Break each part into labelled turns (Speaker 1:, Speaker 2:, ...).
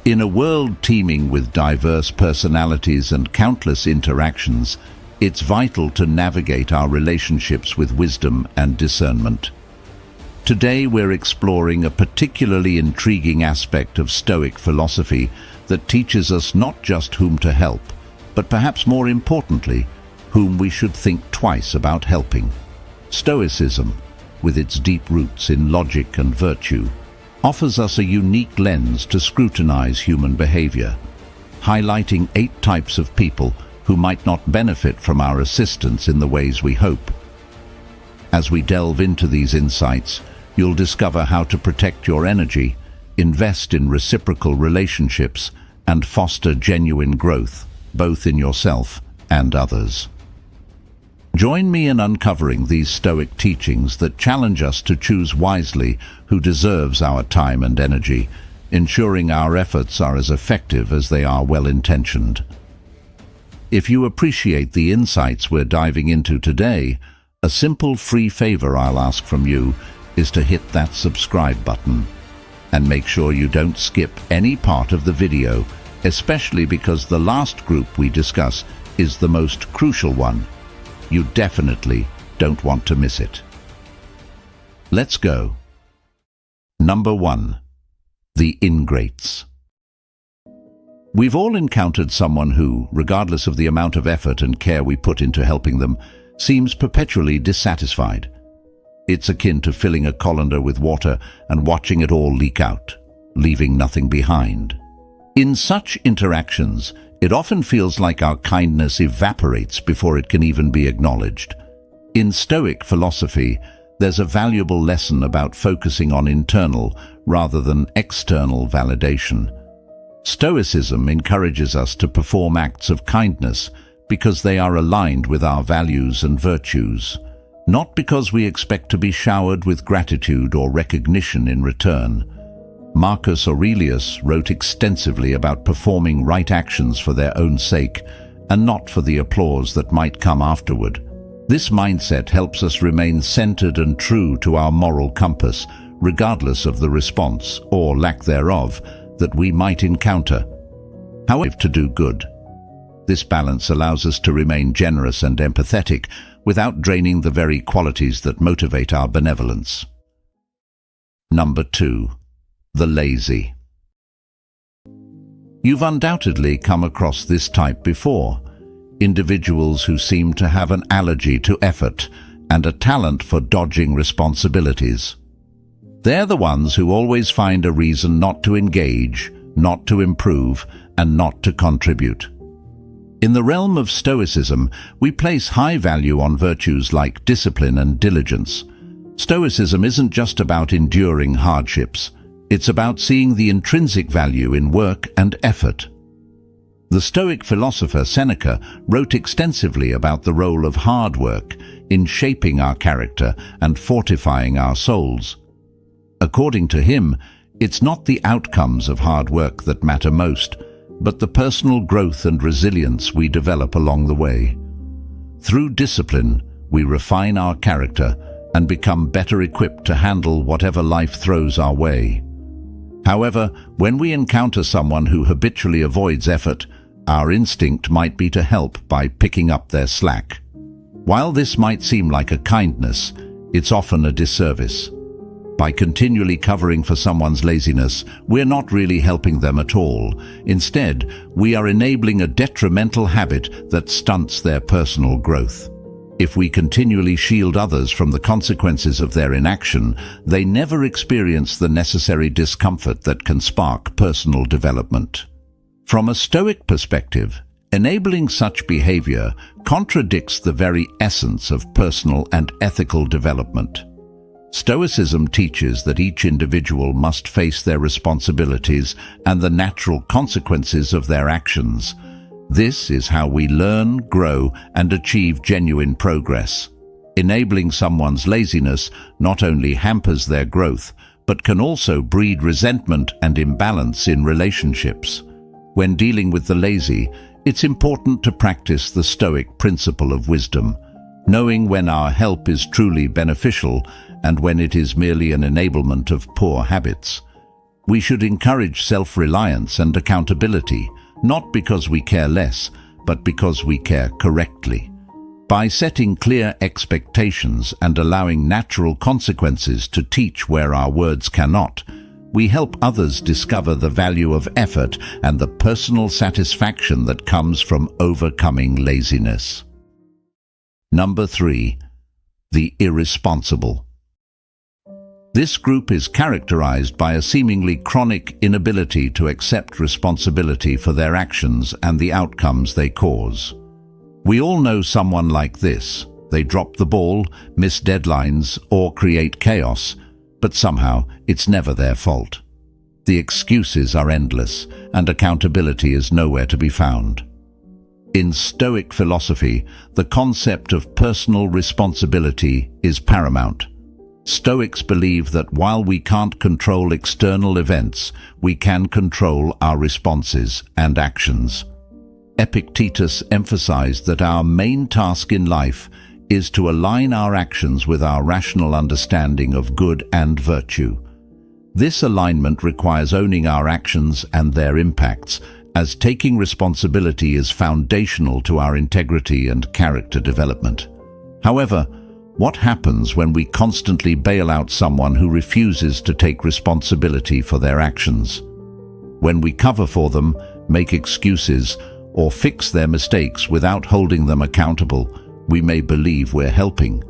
Speaker 1: In a world teeming with diverse personalities and countless interactions, it's vital to navigate our relationships with wisdom and discernment. Today we're exploring a particularly intriguing aspect of Stoic philosophy that teaches us not just whom to help, but perhaps more importantly, whom we should think twice about helping. Stoicism, with its deep roots in logic and virtue, offers us a unique lens to scrutinize human behavior, highlighting 8 types of people who might not benefit from our assistance in the ways we hope. As we delve into these insights, you'll discover how to protect your energy, invest in reciprocal relationships, and foster genuine growth, both in yourself and others. Join me in uncovering these Stoic teachings that challenge us to choose wisely who deserves our time and energy, ensuring our efforts are as effective as they are well-intentioned. If you appreciate the insights we're diving into today, a simple free favor I'll ask from you is to hit that subscribe button. And make sure you don't skip any part of the video, especially because the last group we discuss is the most crucial one. You definitely don't want to miss it. Let's go. Number 1. The ingrates. We've all encountered someone who, regardless of the amount of effort and care we put into helping them, seems perpetually dissatisfied. It's akin to filling a colander with water and watching it all leak out, leaving nothing behind. In such interactions, it often feels like our kindness evaporates before it can even be acknowledged. In Stoic philosophy, there's a valuable lesson about focusing on internal rather than external validation. Stoicism encourages us to perform acts of kindness because they are aligned with our values and virtues, not because we expect to be showered with gratitude or recognition in return. Marcus Aurelius wrote extensively about performing right actions for their own sake and not for the applause that might come afterward. This mindset helps us remain centered and true to our moral compass, regardless of the response, or lack thereof, that we might encounter. However, to do good. This balance allows us to remain generous and empathetic without draining the very qualities that motivate our benevolence. Number 2. The lazy. You've undoubtedly come across this type before. Individuals who seem to have an allergy to effort and a talent for dodging responsibilities. They're the ones who always find a reason not to engage, not to improve, and not to contribute. In the realm of Stoicism, we place high value on virtues like discipline and diligence. Stoicism isn't just about enduring hardships. It's about seeing the intrinsic value in work and effort. The Stoic philosopher Seneca wrote extensively about the role of hard work in shaping our character and fortifying our souls. According to him, it's not the outcomes of hard work that matter most, but the personal growth and resilience we develop along the way. Through discipline, we refine our character and become better equipped to handle whatever life throws our way. However, when we encounter someone who habitually avoids effort, our instinct might be to help by picking up their slack. While this might seem like a kindness, it's often a disservice. By continually covering for someone's laziness, we're not really helping them at all. Instead, we are enabling a detrimental habit that stunts their personal growth. If we continually shield others from the consequences of their inaction, they never experience the necessary discomfort that can spark personal development. From a Stoic perspective, enabling such behavior contradicts the very essence of personal and ethical development. Stoicism teaches that each individual must face their responsibilities and the natural consequences of their actions. This is how we learn, grow, and achieve genuine progress. Enabling someone's laziness not only hampers their growth, but can also breed resentment and imbalance in relationships. When dealing with the lazy, it's important to practice the Stoic principle of wisdom, knowing when our help is truly beneficial and when it is merely an enablement of poor habits. We should encourage self-reliance and accountability, not because we care less, but because we care correctly. By setting clear expectations and allowing natural consequences to teach where our words cannot, we help others discover the value of effort and the personal satisfaction that comes from overcoming laziness. Number 3. The irresponsible. This group is characterized by a seemingly chronic inability to accept responsibility for their actions and the outcomes they cause. We all know someone like this. They drop the ball, miss deadlines, or create chaos, but somehow it's never their fault. The excuses are endless, and accountability is nowhere to be found. In Stoic philosophy, the concept of personal responsibility is paramount. Stoics believe that while we can't control external events, we can control our responses and actions. Epictetus emphasized that our main task in life is to align our actions with our rational understanding of good and virtue. This alignment requires owning our actions and their impacts, as taking responsibility is foundational to our integrity and character development. However, what happens when we constantly bail out someone who refuses to take responsibility for their actions? When we cover for them, make excuses, or fix their mistakes without holding them accountable, we may believe we're helping.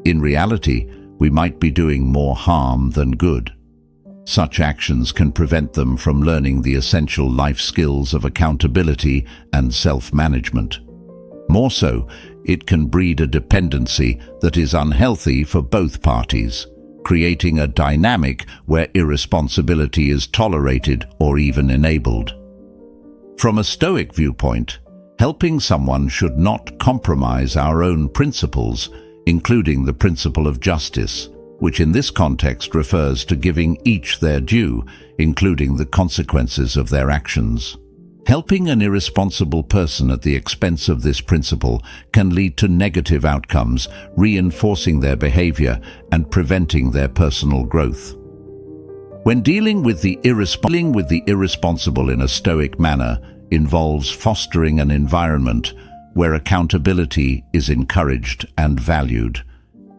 Speaker 1: In reality, we might be doing more harm than good. Such actions can prevent them from learning the essential life skills of accountability and self-management. More so, it can breed a dependency that is unhealthy for both parties, creating a dynamic where irresponsibility is tolerated or even enabled. From a Stoic viewpoint, helping someone should not compromise our own principles, including the principle of justice, which in this context refers to giving each their due, including the consequences of their actions. Helping an irresponsible person at the expense of this principle can lead to negative outcomes, reinforcing their behavior and preventing their personal growth. When dealing with the irresponsible in a Stoic manner involves fostering an environment where accountability is encouraged and valued.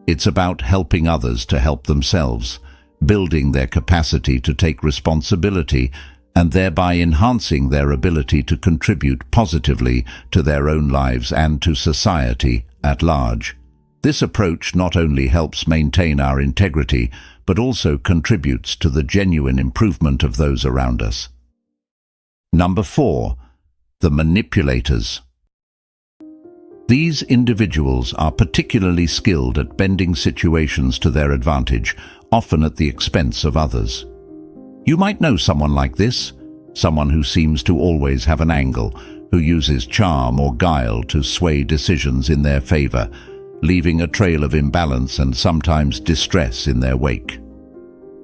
Speaker 1: It's about helping others to help themselves, building their capacity to take responsibility, and thereby enhancing their ability to contribute positively to their own lives and to society at large. This approach not only helps maintain our integrity, but also contributes to the genuine improvement of those around us. Number 4. The manipulators. These individuals are particularly skilled at bending situations to their advantage, often at the expense of others. You might know someone like this, someone who seems to always have an angle, who uses charm or guile to sway decisions in their favor, leaving a trail of imbalance and sometimes distress in their wake.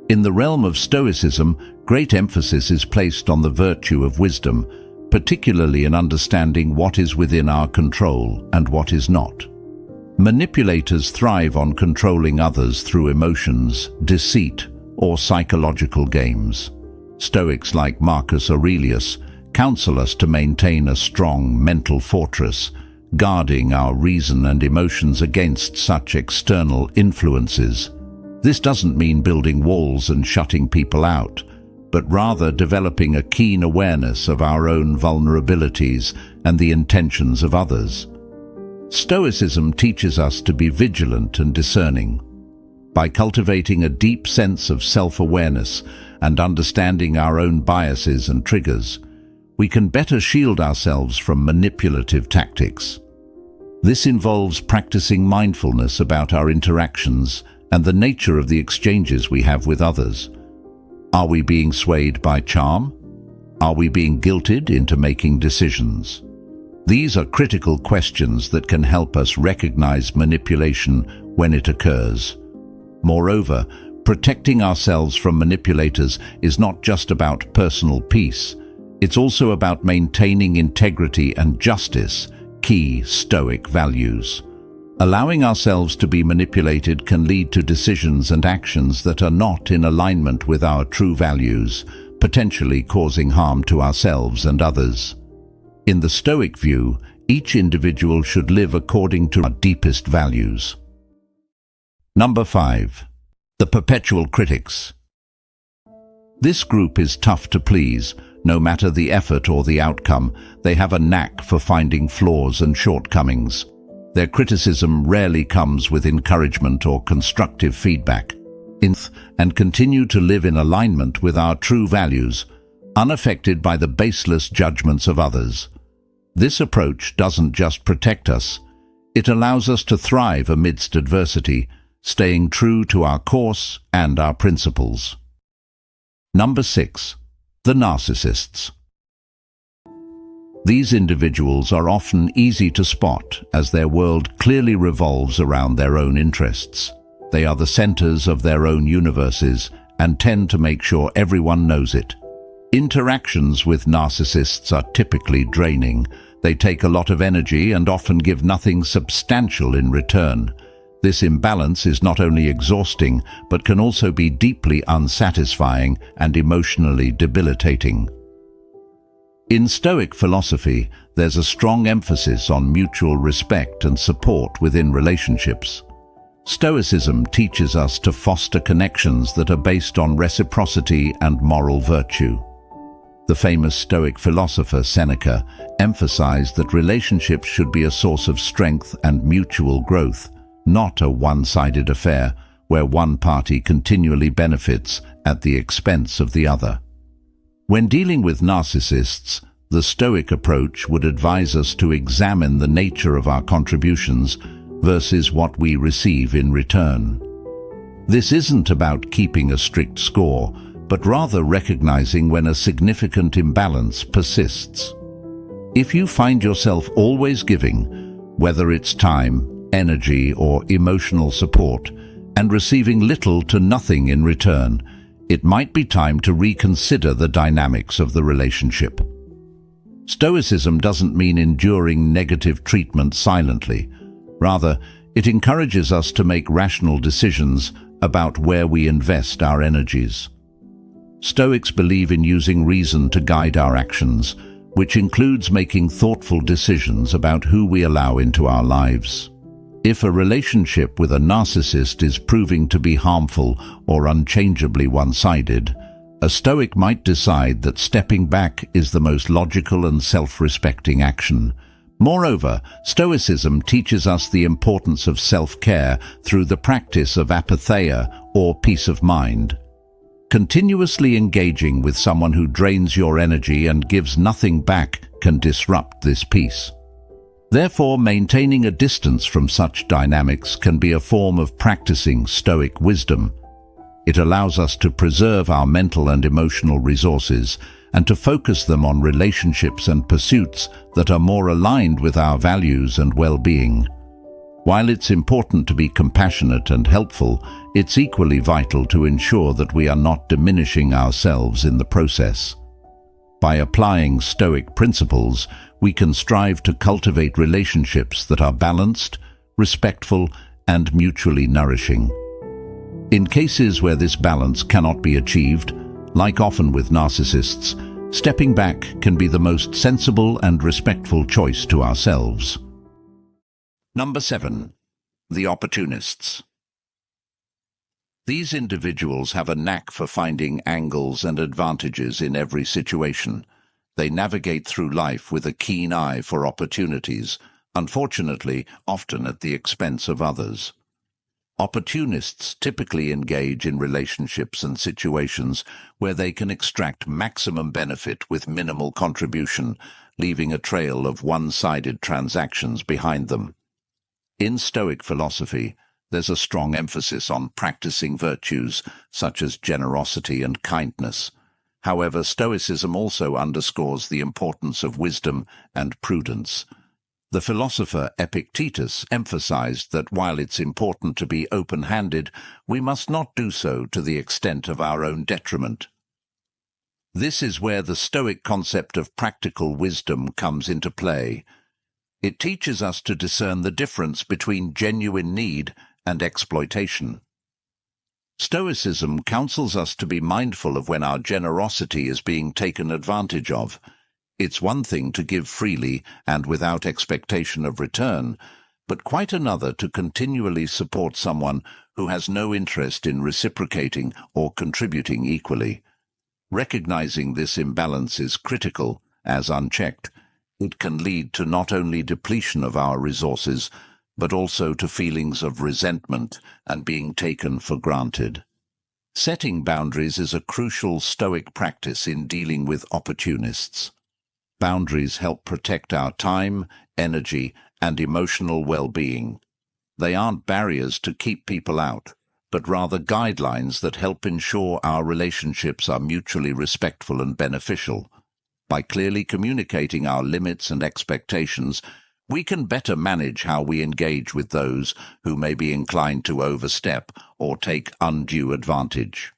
Speaker 1: In the realm of Stoicism, great emphasis is placed on the virtue of wisdom, particularly in understanding what is within our control and what is not. Manipulators thrive on controlling others through emotions, deceit, or psychological games. Stoics like Marcus Aurelius counsel us to maintain a strong mental fortress, guarding our reason and emotions against such external influences. This doesn't mean building walls and shutting people out, but rather developing a keen awareness of our own vulnerabilities and the intentions of others. Stoicism teaches us to be vigilant and discerning. By cultivating a deep sense of self-awareness and understanding our own biases and triggers, we can better shield ourselves from manipulative tactics. This involves practicing mindfulness about our interactions and the nature of the exchanges we have with others. Are we being swayed by charm? Are we being guilted into making decisions? These are critical questions that can help us recognize manipulation when it occurs. Moreover, protecting ourselves from manipulators is not just about personal peace. It's also about maintaining integrity and justice, key Stoic values. Allowing ourselves to be manipulated can lead to decisions and actions that are not in alignment with our true values, potentially causing harm to ourselves and others. In the Stoic view, each individual should live according to our deepest values. Number 5. The perpetual critics. This group is tough to please. No matter the effort or the outcome, they have a knack for finding flaws and shortcomings. Their criticism rarely comes with encouragement or constructive feedback, and continue to live in alignment with our true values, unaffected by the baseless judgments of others. This approach doesn't just protect us, it allows us to thrive amidst adversity, staying true to our course and our principles. Number 6. The narcissists. These individuals are often easy to spot as their world clearly revolves around their own interests. They are the centers of their own universes and tend to make sure everyone knows it. Interactions with narcissists are typically draining. They take a lot of energy and often give nothing substantial in return. This imbalance is not only exhausting, but can also be deeply unsatisfying and emotionally debilitating. In Stoic philosophy, there's a strong emphasis on mutual respect and support within relationships. Stoicism teaches us to foster connections that are based on reciprocity and moral virtue. The famous Stoic philosopher Seneca emphasized that relationships should be a source of strength and mutual growth, not a one-sided affair where one party continually benefits at the expense of the other. When dealing with narcissists, the Stoic approach would advise us to examine the nature of our contributions versus what we receive in return. This isn't about keeping a strict score, but rather recognizing when a significant imbalance persists. If you find yourself always giving, whether it's time, energy, or emotional support, and receiving little to nothing in return, it might be time to reconsider the dynamics of the relationship. Stoicism doesn't mean enduring negative treatment silently. Rather, it encourages us to make rational decisions about where we invest our energies. Stoics believe in using reason to guide our actions, which includes making thoughtful decisions about who we allow into our lives. If a relationship with a narcissist is proving to be harmful or unchangeably one-sided, a Stoic might decide that stepping back is the most logical and self-respecting action. Moreover, Stoicism teaches us the importance of self-care through the practice of apatheia, or peace of mind. Continuously engaging with someone who drains your energy and gives nothing back can disrupt this peace. Therefore, maintaining a distance from such dynamics can be a form of practicing Stoic wisdom. It allows us to preserve our mental and emotional resources and to focus them on relationships and pursuits that are more aligned with our values and well-being. While it's important to be compassionate and helpful, it's equally vital to ensure that we are not diminishing ourselves in the process. By applying Stoic principles, we can strive to cultivate relationships that are balanced, respectful, and mutually nourishing. In cases where this balance cannot be achieved, like often with narcissists, stepping back can be the most sensible and respectful choice to ourselves. Number 7. The opportunists. These individuals have a knack for finding angles and advantages in every situation. They navigate through life with a keen eye for opportunities, unfortunately, often at the expense of others. Opportunists typically engage in relationships and situations where they can extract maximum benefit with minimal contribution, leaving a trail of one-sided transactions behind them. In Stoic philosophy, there's a strong emphasis on practicing virtues such as generosity and kindness. However, Stoicism also underscores the importance of wisdom and prudence. The philosopher Epictetus emphasized that while it's important to be open-handed, we must not do so to the extent of our own detriment. This is where the Stoic concept of practical wisdom comes into play. It teaches us to discern the difference between genuine need and exploitation. Stoicism counsels us to be mindful of when our generosity is being taken advantage of. It's one thing to give freely and without expectation of return, but quite another to continually support someone who has no interest in reciprocating or contributing equally. Recognizing this imbalance is critical, as unchecked, it can lead to not only depletion of our resources, but also to feelings of resentment and being taken for granted. Setting boundaries is a crucial Stoic practice in dealing with opportunists. Boundaries help protect our time, energy, and emotional well-being. They aren't barriers to keep people out, but rather guidelines that help ensure our relationships are mutually respectful and beneficial. By clearly communicating our limits and expectations, we can better manage how we engage with those who may be inclined to overstep or take undue advantage.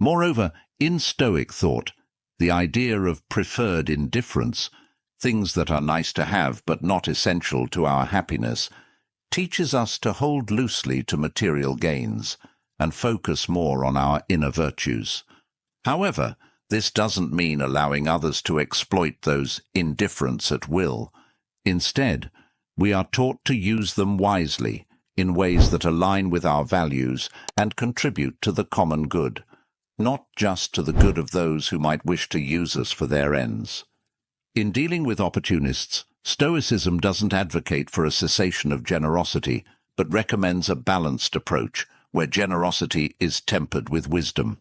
Speaker 1: Moreover, in Stoic thought, the idea of preferred indifference, things that are nice to have but not essential to our happiness, teaches us to hold loosely to material gains and focus more on our inner virtues. However, this doesn't mean allowing others to exploit those indifferents at will. Instead, we are taught to use them wisely, in ways that align with our values and contribute to the common good, not just to the good of those who might wish to use us for their ends. In dealing with opportunists, Stoicism doesn't advocate for a cessation of generosity, but recommends a balanced approach, where generosity is tempered with wisdom.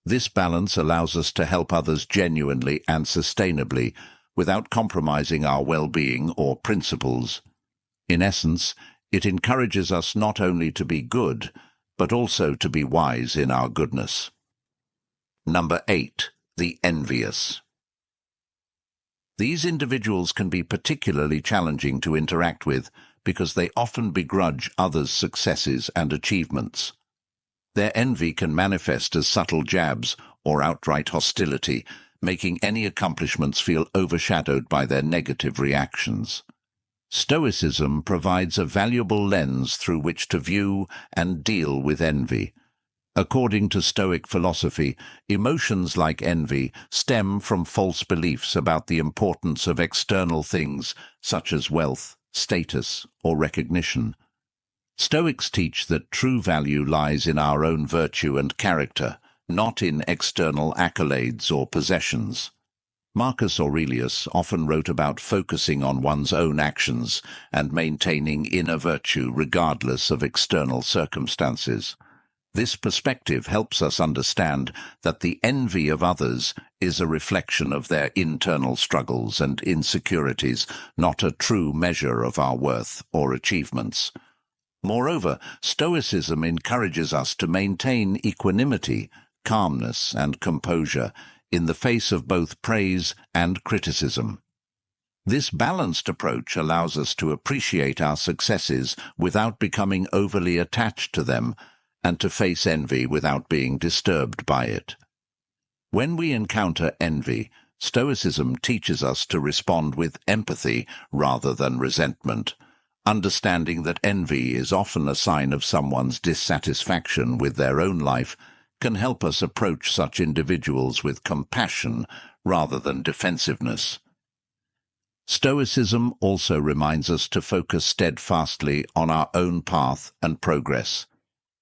Speaker 1: This balance allows us to help others genuinely and sustainably, without compromising our well-being or principles. In essence, it encourages us not only to be good, but also to be wise in our goodness. Number 8. The envious. These individuals can be particularly challenging to interact with because they often begrudge others' successes and achievements. Their envy can manifest as subtle jabs or outright hostility, making any accomplishments feel overshadowed by their negative reactions. Stoicism provides a valuable lens through which to view and deal with envy. According to Stoic philosophy, emotions like envy stem from false beliefs about the importance of external things such as wealth, status, or recognition. Stoics teach that true value lies in our own virtue and character, not in external accolades or possessions. Marcus Aurelius often wrote about focusing on one's own actions and maintaining inner virtue regardless of external circumstances. This perspective helps us understand that the envy of others is a reflection of their internal struggles and insecurities, not a true measure of our worth or achievements. Moreover, Stoicism encourages us to maintain equanimity, calmness, and composure in the face of both praise and criticism. This balanced approach allows us to appreciate our successes without becoming overly attached to them, and to face envy without being disturbed by it. When we encounter envy, Stoicism teaches us to respond with empathy rather than resentment, understanding that envy is often a sign of someone's dissatisfaction with their own life can help us approach such individuals with compassion rather than defensiveness. Stoicism also reminds us to focus steadfastly on our own path and progress.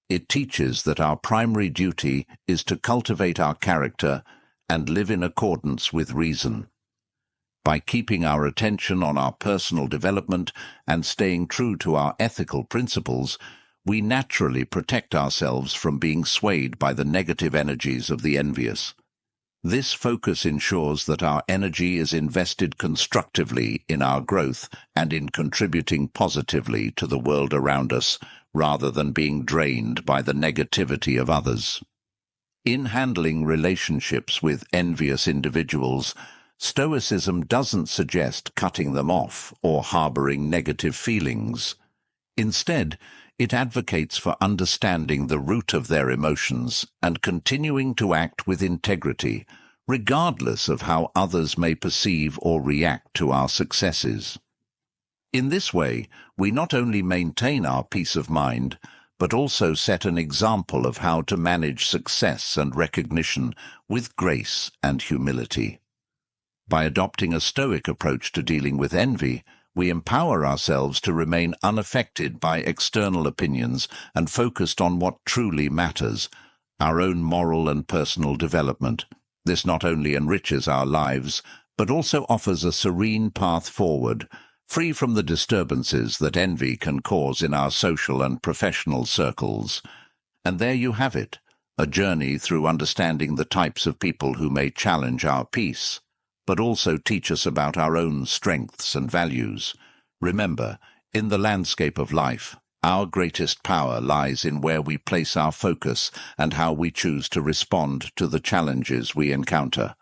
Speaker 1: It teaches that our primary duty is to cultivate our character and live in accordance with reason. By keeping our attention on our personal development and staying true to our ethical principles, we naturally protect ourselves from being swayed by the negative energies of the envious. This focus ensures that our energy is invested constructively in our growth and in contributing positively to the world around us, rather than being drained by the negativity of others. In handling relationships with envious individuals, Stoicism doesn't suggest cutting them off or harboring negative feelings. Instead, it advocates for understanding the root of their emotions and continuing to act with integrity, regardless of how others may perceive or react to our successes. In this way, we not only maintain our peace of mind, but also set an example of how to manage success and recognition with grace and humility. By adopting a Stoic approach to dealing with envy, we empower ourselves to remain unaffected by external opinions and focused on what truly matters, our own moral and personal development. This not only enriches our lives, but also offers a serene path forward, free from the disturbances that envy can cause in our social and professional circles. And there you have it, a journey through understanding the types of people who may challenge our peace, but also teach us about our own strengths and values. Remember, in the landscape of life, our greatest power lies in where we place our focus and how we choose to respond to the challenges we encounter.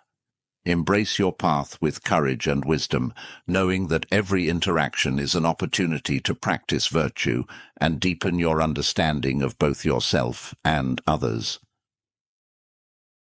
Speaker 1: Embrace your path with courage and wisdom, knowing that every interaction is an opportunity to practice virtue and deepen your understanding of both yourself and others.